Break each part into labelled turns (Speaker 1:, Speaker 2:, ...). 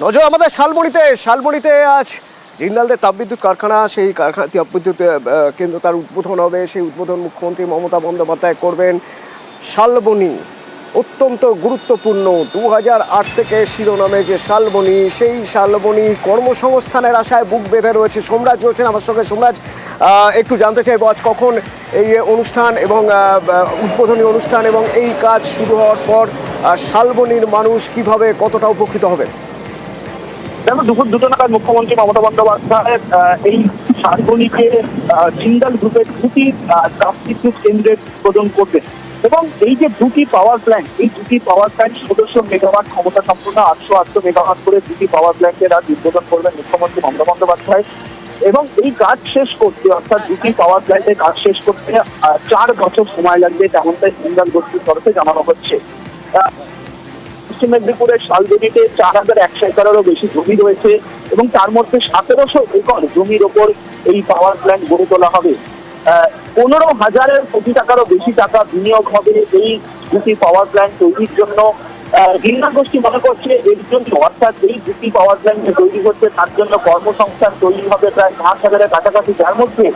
Speaker 1: নজর আমাদের শালবনীতে আজ জিন্দালদের তাপবিদ্যুৎ কারখানা, সেই কারখানা তাপবিদ্যুৎ কেন্দ্র তার উদ্বোধন হবে। সেই উদ্বোধন মুখ্যমন্ত্রী মমতা বন্দ্যোপাধ্যায় করবেন। শালবনী অত্যন্ত গুরুত্বপূর্ণ। 2008 থেকে শিরোনামে যে শালবনী, সেই শালবনী কর্মসংস্থানের আশায় বুক বেঁধে রয়েছে। সোমরাজ রয়েছেন আমার সঙ্গে। সোমরাজ, একটু জানতে চাইবো আজ কখন এই অনুষ্ঠান এবং উদ্বোধনী অনুষ্ঠান এবং এই কাজ শুরু হওয়ার পর শালবনীর মানুষ কিভাবে কতটা উপকৃত হবে?
Speaker 2: দেখো, দুপুর 2টা নাগাদ মুখ্যমন্ত্রী মমতা বন্দ্যোপাধ্যায় এই শালবনীকে জিন্দাল গ্রুপের দুটি তাপবিদ্যুৎ কেন্দ্রের উদ্বোধন করবেন এবং এই যে দুটি পাওয়ার প্ল্যান্ট, এই দুটি পাওয়ার প্ল্যান্ট 1600 মেগাওয়াট ক্ষমতা সম্পন্ন 808 মেগাওয়াট করে দুটি পাওয়ার প্ল্যান্টের আজ উদ্বোধন করবেন মুখ্যমন্ত্রী মমতা বন্দ্যোপাধ্যায়। এবং এই কাজ শেষ করতে, অর্থাৎ দুটি পাওয়ার প্ল্যান্টের কাজ শেষ করতে 4 বছর সময় লাগবে, তেমনটাই জিন্দাল গোষ্ঠীর তরফে জানানো হচ্ছে। পশ্চিম মেদিনীপুরের শালবনীতে 4100 একরেরও বেশি জমি রয়েছে এবং তার মধ্যে 1700 একর জমির ওপর এই পাওয়ার প্ল্যান্ট গড়ে তোলা হবে। 15,000 কোটি টাকারও বেশি টাকা বিনিয়োগ হবে এই দুটি পাওয়ার প্ল্যান্ট তৈরির জন্য। জিন্দাল গোষ্ঠী মনে করছে এর জন্য, অর্থাৎ এই দুটি পাওয়ার প্ল্যান্ট তৈরি হচ্ছে তার জন্য কর্মসংস্থান তৈরি হবে প্রায় 5,000-এর কাছাকাছি, যার মধ্যে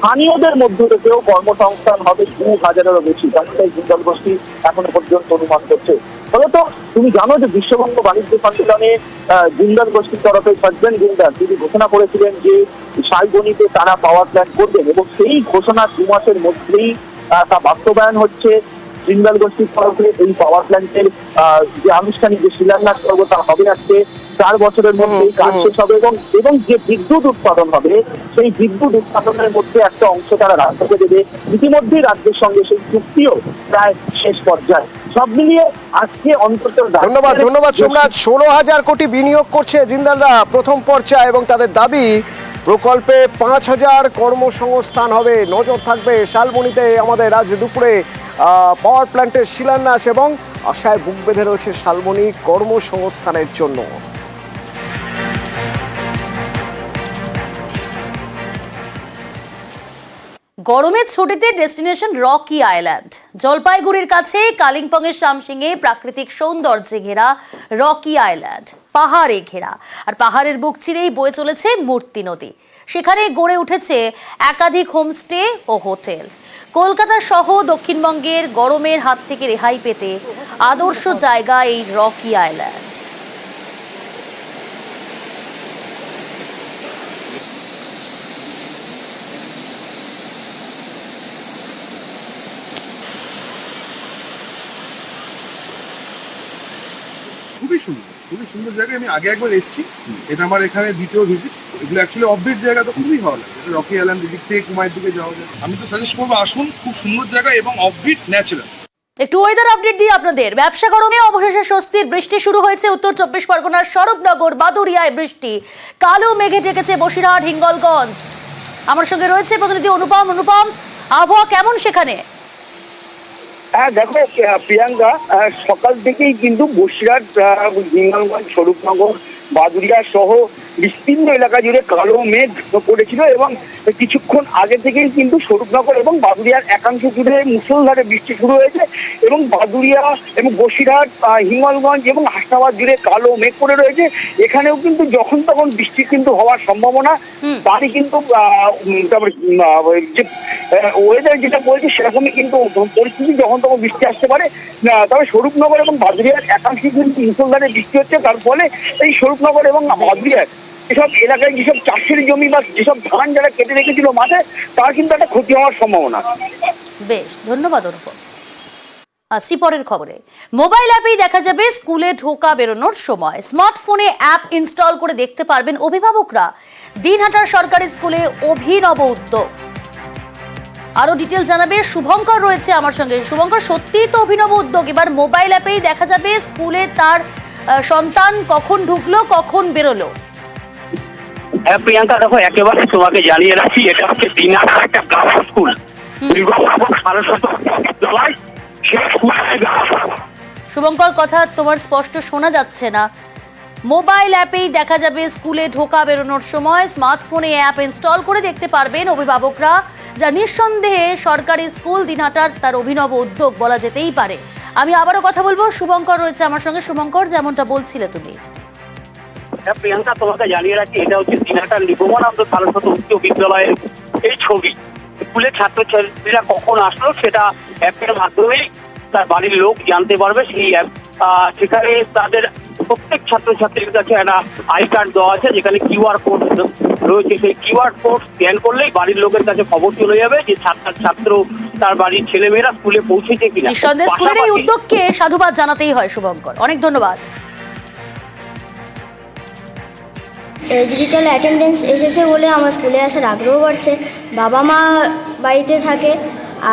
Speaker 2: স্থানীয়দের মধ্য থেকেও কর্মসংস্থান হবে 2,000-এরও বেশি। তাই জিন্দাল গোষ্ঠী এখনো পর্যন্ত অনুমান করছে। ফলত তুমি জানো যে বিশ্ববঙ্গ বাণিজ্য সম্মেলনে জিন্দাল গোষ্ঠীর তরফে সজ্জন জিন্দাল তিনি ঘোষণা করেছিলেন যে শালবনীতে তারা পাওয়ার প্ল্যান্ট করবেন এবং সেই ঘোষণা 2 মাসের মধ্যেই তা বাস্তবায়ন হচ্ছে। জিন্দাল গোষ্ঠীর তরফে এই পাওয়ার প্ল্যান্টের যে আনুষ্ঠানিক যে শিলান্যাস করবো তা হবে আজকে। 4 বছরের মধ্যে এই কাজ শেষ হবে এবং যে বিদ্যুৎ উৎপাদন হবে সেই বিদ্যুৎ উৎপাদনের মধ্যে একটা অংশ তারা রাজ্যকে দেবে। ইতিমধ্যেই রাজ্যের সঙ্গে সেই চুক্তিও প্রায় শেষ পর্যায়ে। সব মিলিয়ে আজকে অন্তত
Speaker 1: ধন্যবাদ সোমরাজ। 16,000 কোটি বিনিয়োগ করছে জিন্দালরা প্রথম পর্যায়ে এবং তাদের দাবি প্রকল্পে 5,000 কর্মসংস্থান হবে। নজর থাকবে শালবনীতে আমাদের আজ দুপুরে পাওয়ার প্ল্যান্টের শিলান্যাস এবং আশায় বুক বেঁধে রয়েছে শালবনী কর্মসংস্থানের জন্য।
Speaker 3: গরমের ছুটিতে ডেস্টিনেশন রকি আইল্যান্ড। জলপাইগুড়ির কাছে কালিম্পংয়ের শামসিংয়ে প্রাকৃতিক সৌন্দর্যে ঘেরা রকি আইল্যান্ড পাহাড়ে ঘেরা, আর পাহাড়ের বুক চিরেই বয়ে চলেছে মূর্তি নদী। সেখানে গড়ে উঠেছে একাধিক হোমস্টে ও হোটেল। কলকাতা সহ দক্ষিণবঙ্গের গরমের হাত থেকে রেহাই পেতে আদর্শ জায়গা এই রকি আইল্যান্ড।
Speaker 4: খুবই সুন্দর জায়গা। আমি আগে একবার এসেছি, এটা আমার এখানে দ্বিতীয় ভিজিট। এগুলো অ্যাকচুয়ালি অফবিট জায়গা, তো খুবই ভালো লাগে। রকি আইল্যান্ড দিক থেকে কুমাইয়ের দিকে যাওয়া যায়। আমি তো সাজেস্ট করবো আসুন, খুব সুন্দর জায়গা এবং অফবিট ন্যাচারাল।
Speaker 3: একটু ওয়েদার আপডেট দিই আপনাদের। ব্যবসা গরমে অবশেষে স্বস্তির বৃষ্টি শুরু হয়েছে উত্তর 24 পরগনার স্বরূপনগর বাদুড়িয়ায় বৃষ্টি। কালো মেঘে ঢেকেছে বসিরহাট, হিঙ্গলগঞ্জ। আমার সঙ্গে রয়েছে প্রতিনিধি অনুপম। আবহাওয়া কেমন সেখানে?
Speaker 2: হ্যাঁ দেখো প্রিয়াঙ্কা, সকাল থেকেই কিন্তু বসিরহাট, হিঙ্গলগঞ্জ, স্বরূপনগর, বাদুড়িয়া সহ বিস্তীর্ণ এলাকা জুড়ে কালো মেঘ পড়েছিল এবং কিছুক্ষণ আগে থেকেই কিন্তু স্বরূপনগর এবং বাদুড়িয়ার একাংশ জুড়ে মুষলধারে বৃষ্টি শুরু হয়েছে এবং বাদুড়িয়া এবং বসিরহাট, হিঙ্গলগঞ্জ এবং হাসনাবাদ জুড়ে কালো মেঘ পড়ে রয়েছে। এখানেও কিন্তু যখন তখন বৃষ্টি কিন্তু হওয়ার সম্ভাবনা, তারই কিন্তু যে ওয়েদার যেটা বলছে সেরকমই কিন্তু পরিস্থিতি, যখন তখন বৃষ্টি আসতে পারে। তবে স্বরূপনগর এবং বাদুড়িয়ার একাংশে কিন্তু মুষলধারে বৃষ্টি হচ্ছে, তার ফলে এই স্বরূপনগর এবং বাদুড়িয়ার যেসব এলাকায় যেসব চাষের জমি বা যেসব ধান যারা কেটে রেখেছিল মাঠে, তার কিন্তু একটা ক্ষতি হওয়ার সম্ভাবনা।
Speaker 3: বেশ, ধন্যবাদ অনুপম। আসছি পরের খবরে। মোবাইল অ্যাপেই দেখা যাবে স্কুলে ঢোকা বেরোনোর সময়। স্মার্টফোনে অ্যাপ ইনস্টল করে দেখতে পারবেন অভিভাবকরা। দিনহাটার সরকারি স্কুলে অভিনব উদ্যোগ। আরো ডিটেল জানাবে শুভঙ্কর রয়েছে আমার সঙ্গে। শুভঙ্কর, সত্যিই তো অভিনব উদ্যোগ। এবার মোবাইল অ্যাপেই দেখা যাবে স্কুলে তার সন্তান কখন ঢুকলো, কখন বেরোলো।
Speaker 2: হ্যাঁ প্রিয়াঙ্কা, দেখো একেবারে তোমাকে জানিয়ে রাখি, এটা হচ্ছে দিনহাটার একটা প্রাইভেট স্কুল।
Speaker 3: শুভঙ্কর, কথা তোমার স্পষ্ট শোনা যাচ্ছে না। মোবাইল অ্যাপেই দেখা যাবে স্কুলে ঢোকা বেরোনোর সময়। স্মার্টফোনে অ্যাপ ইনস্টল করে দেখতে পারবেন অভিভাবকরা, যা নিঃসন্দেহে সরকারি স্কুল দিনহাটার তার অভিনব উদ্যোগ বলা যেতেই পারে। আমি আবারও কথা বলবো, শুভঙ্কর রয়েছে আমার সঙ্গে। শুভঙ্কর, যেমনটা বলছিলে তুমি।
Speaker 2: প্রিয়াঙ্কা, তোমাকে জানিয়ে রাখি, এটা হচ্ছে দিনহাটার নিগমানন্দ সারস্বত উচ্চ বিদ্যালয়ের এই ছবি। স্কুলের ছাত্রছাত্রীরা কখন আসলো সেটা অ্যাপের মাধ্যমেই তার বাড়ির লোক জানতে পারবে। সেই অ্যাপ সেখানে তাদের প্রত্যেক ছাত্রছাত্রীর কাছে একটা আই কার্ড দেওয়া আছে, যেখানে কিউআর কোড রয়েছে। সেই কিউআর কোড স্ক্যান করলেই বাড়ির লোকের কাছে খবর চলে যাবে যে ছাত্র তার বাড়ির ছেলেমেয়েরা স্কুলে পৌঁছেছে কিনা।
Speaker 3: নিঃসন্দেহে স্কুলের এই উদ্যোগকে সাধুবাদ জানাতেই হয় শুভঙ্কর, অনেক ধন্যবাদ।
Speaker 5: ডিজিটাল অ্যাটেন্ডেন্স এসেছে বলে আমার স্কুলে আসার আগ্রহ বাড়ছে। বাবা মা বাড়িতে থাকে,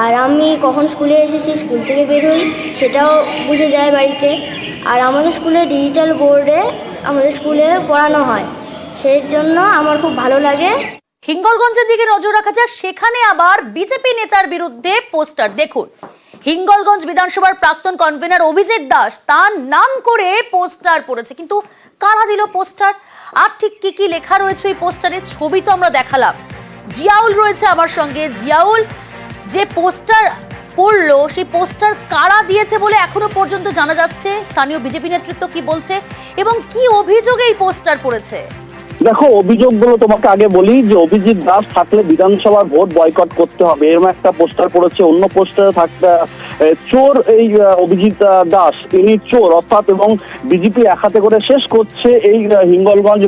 Speaker 5: আর আমি কখন স্কুলে এসেছি, স্কুল থেকে বের হই সেটাও বুঝে যায় বাড়িতে। আর আমাদের স্কুলে ডিজিটাল বোর্ডে আমাদের স্কুলে পড়ানো হয়, সেই জন্য আমার খুব ভালো লাগে।
Speaker 3: হিঙ্গলগঞ্জের দিকে নজর রাখা যাক, সেখানে আবার বিজেপি নেতার বিরুদ্ধে পোস্টার। দেখুন, হিঙ্গলগঞ্জ বিধানসভার প্রাক্তন কনভেনার অভিজিৎ দাস তার নাম করে পোস্টার পড়েছে, কিন্তু কারা দিল পোস্টার আর ঠিক কি কি লেখা রয়েছে এই পোস্টারের ছবি তো আমরা দেখালাম। জিয়াউল রয়েছে আমার সঙ্গে। জিয়াউল, যে পোস্টার পড়লো সেই পোস্টার কারা দিয়েছে বলে এখনো পর্যন্ত জানা যাচ্ছে? স্থানীয় বিজেপি নেতৃত্ব কি বলছে এবং কি অভিযোগে এই পোস্টার পড়েছে?
Speaker 2: দেখো, অভিযোগগুলো তোমাকে আগে বলি যে অভিজিৎ দাস থাকলে বিধানসভার ভোট বয়কট করতে হবে, এরকম একটা পোস্টার পড়েছে। অন্য পোস্টারে থাকতে চোর, এই অভিজিৎ দাস ইনি চোর অর্থাৎ, এবং বিজেপি এক হাতে করে শেষ করছে এই হিঙ্গলগঞ্জ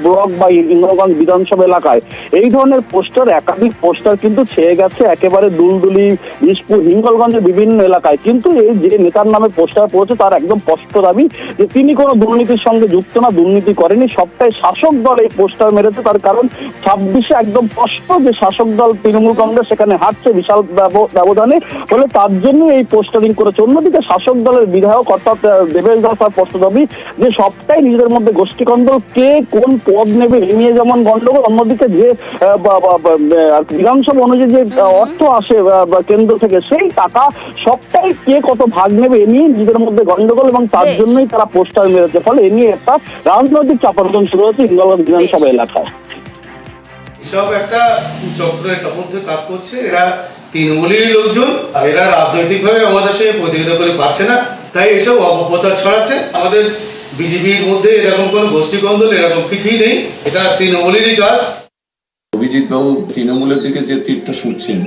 Speaker 2: ব্লক বা হিঙ্গলগঞ্জ বিধানসভা এলাকায়। এই ধরনের পোস্টার, একাধিক পোস্টার কিন্তু ছেয়ে গেছে একেবারে দুলদুলি, বিষপুর, হিঙ্গলগঞ্জের বিভিন্ন এলাকায়। কিন্তু এই যে নেতার নামে পোস্টার পড়েছে তার একদম স্পষ্ট দাবি যে তিনি কোনো দুর্নীতির সঙ্গে যুক্ত না, দুর্নীতি করেনি। সবটাই শাসক দল এই পোস্টার মেরেছে। তার কারণ 26-এ একদম স্পষ্ট যে শাসক দল তৃণমূল কংগ্রেস সেখানে হারছে বিশাল ব্যবধানে, ফলে তার জন্য এই পোস্টারিং করেছে। অন্যদিকে শাসক দলের বিধায়ক অর্থাৎ দেবেশ দাস তার স্পষ্ট দাবি যে সবটাই নিজেদের মধ্যে গোষ্ঠীকন্দল, কে কোন পদ নেবে এই নিয়ে যেমন গন্ডগোল, অন্যদিকে যে বিধানসভা অনুযায়ী যে অর্থ আসে কেন্দ্র থেকে সেই টাকা সবটাই কে কত ভাগ নেবে এ নিয়ে নিজেদের মধ্যে গন্ডগোল, এবং তার জন্যই তারা পোস্টার মেরেছে। ফলে এ নিয়ে একটা রাজনৈতিক চাপানোতন শুরু হয়েছে হিঙ্গলগঞ্জ বিধানসভা এলাকায়।
Speaker 6: এসব একটা চক্রের মধ্যে কাজ করছে। এরা তৃণমূলেরই লোকজন, আর এরা রাজনৈতিক ভাবে আমাদের সঙ্গে প্রতিযোগিতা করে পারছে না, তাই এসব অপপ্রচার ছড়াচ্ছে। আমাদের বিজেপির মধ্যে এরকম কোনো গোষ্ঠীকন্দল এরকম কিছুই নেই, এটা তৃণমূলেরই কাজ।
Speaker 7: অভিজিৎ বাবু তৃণমূলের দিকে যে তীরটা শুনছেন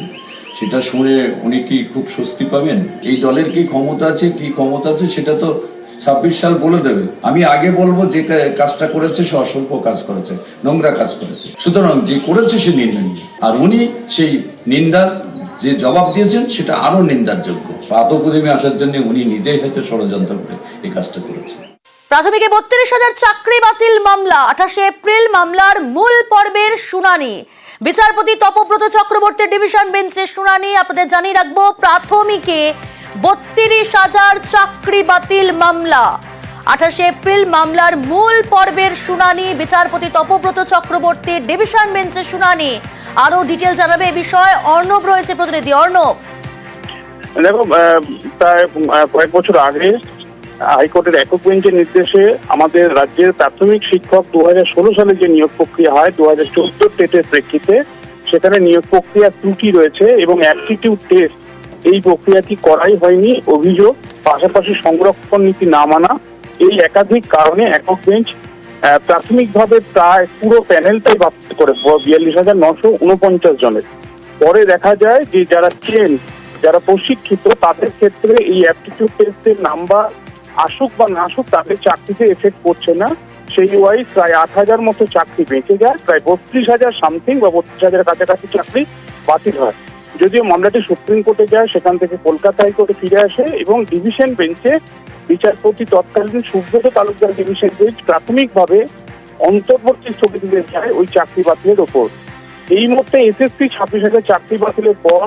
Speaker 7: সেটা শুনে উনি কি খুব স্বস্তি পাবেন? এই দলের কি ক্ষমতা আছে, কি ক্ষমতা আছে সেটা তো 26 সাল বলে দেবে। আমি আগে বলবো যে কাজটা করেছে সে অসভ্য কাজ করেছে, নোংরা কাজ করেছে, সুতরাং যে করেছে সে নিন্দনীয়। আর উনি সেই নিন্দার যে জবাব দিয়েছেন সেটা আরো নিন্দার যোগ্য। পাতপ্রতিমে আসার জন্য উনি নিজেই হয়তো ষড়যন্ত্র করে এই কাজটা করেছেন।
Speaker 3: প্রাথমিকে 32,000 চাকরি বাতিল মামলা, 28 এপ্রিল মামলার মূল পর্বের শুনানি। বিচারপতি তপব্রত চক্রবর্তীর ডিভিশন বেঞ্চে শুনানি। আপনাদের জানিয়ে রাখবো, প্রাথমিকে 32,000 চাকরি বাতিল মামলা, 28 এপ্রিল মামলার মূল পর্বের শুনানি। বিচারপতি তপব্রত চক্রবর্তীর ডিভিশন বেঞ্চে শুনানি। আরো ডিটেল জানাবে এ বিষয়ে অর্ণব রয়েছে, প্রতিনিধি অর্ণব।
Speaker 2: দেখো, প্রায় কয়েক বছর আগে হাইকোর্টের একক বেঞ্চের নির্দেশে আমাদের রাজ্যের প্রাথমিক শিক্ষক 2016 সালে যে নিয়োগ প্রক্রিয়া হয় 2014 টেটের প্রেক্ষিতে, সেখানে নিয়োগ প্রক্রিয়ার ত্রুটি রয়েছে এবং অ্যাপটিটিউড টেস্ট এই প্রক্রিয়াটি করাই হয়নি অভিযোগ, পাশাপাশি সংরক্ষণ নীতি না মানা, এই একাধিক কারণে একক বেঞ্চ প্রাথমিকভাবে প্রায় পুরো প্যানেলটাই বাতিল করে 42,949 জনের। পরে দেখা যায় যে যারা ট্রেন, যারা প্রশিক্ষিত তাদের ক্ষেত্রে এই অ্যাপটিটিউড টেস্টের নাম্বার আসুক বা না আসুক তাদের চাকরিতে এফেক্ট করছে না। সেই ওয়াইজ প্রায় 8,000 মতো চাকরি বেঁচে যায়, প্রায় 32,000 সামথিং বা 32,000 কাছাকাছি চাকরি বাতিল হয়। যদিও মামলাটি সুপ্রিম কোর্টে যায়, সেখান থেকে কলকাতা হাইকোর্টে ফিরে আসে এবং ডিভিশন বেঞ্চে বিচারপতি তৎকালীন সুব্রত তালুকদার ডিভিশন বেঞ্চ প্রাথমিকভাবে অন্তর্বর্তী স্থগিত দিয়ে যায় ওই চাকরি বাতিলের ওপর। এই মুহূর্তে এসএসসি 26,000 চাকরি বাতিলের পর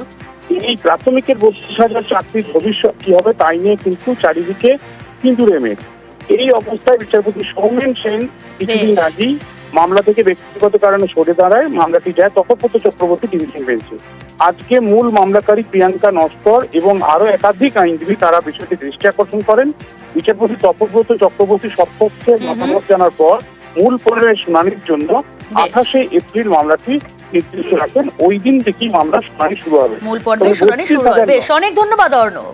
Speaker 2: এই প্রাথমিকের 32,000 চাকরির ভবিষ্যৎ কি হবে তাই নিয়ে কিন্তু চারিদিকে সিঁদুরে মেঘ। এই অবস্থায় বিচারপতি সৌমেন সেন কিছুদিন আগেই মামলা থেকে ব্যক্তিগত কারণে সরে দাঁড়ায়, মামলাটি যায় তপব্রত চক্রবর্তী ডিভিশন বেঞ্চে। আজকে মূল মামলাকারী প্রিয়াঙ্কা নস্কর এবং আরো একাধিক আইনজীবী তারা বিষয়টি দৃষ্টি আকর্ষণ করেন। বিচারপতি তপব্রত চক্রবর্তী সপক্ষে মতামত জানার পর মূল পর্যায়ে শুনানির জন্য 28 এপ্রিল মামলাটি নির্দিষ্ট রাখেন। ওই দিন থেকেই মামলা শুনানি শুরু হবে,
Speaker 3: মূল পর্বে শুনানি শুরু হবে। বেশ, অনেক ধন্যবাদ অর্ণব।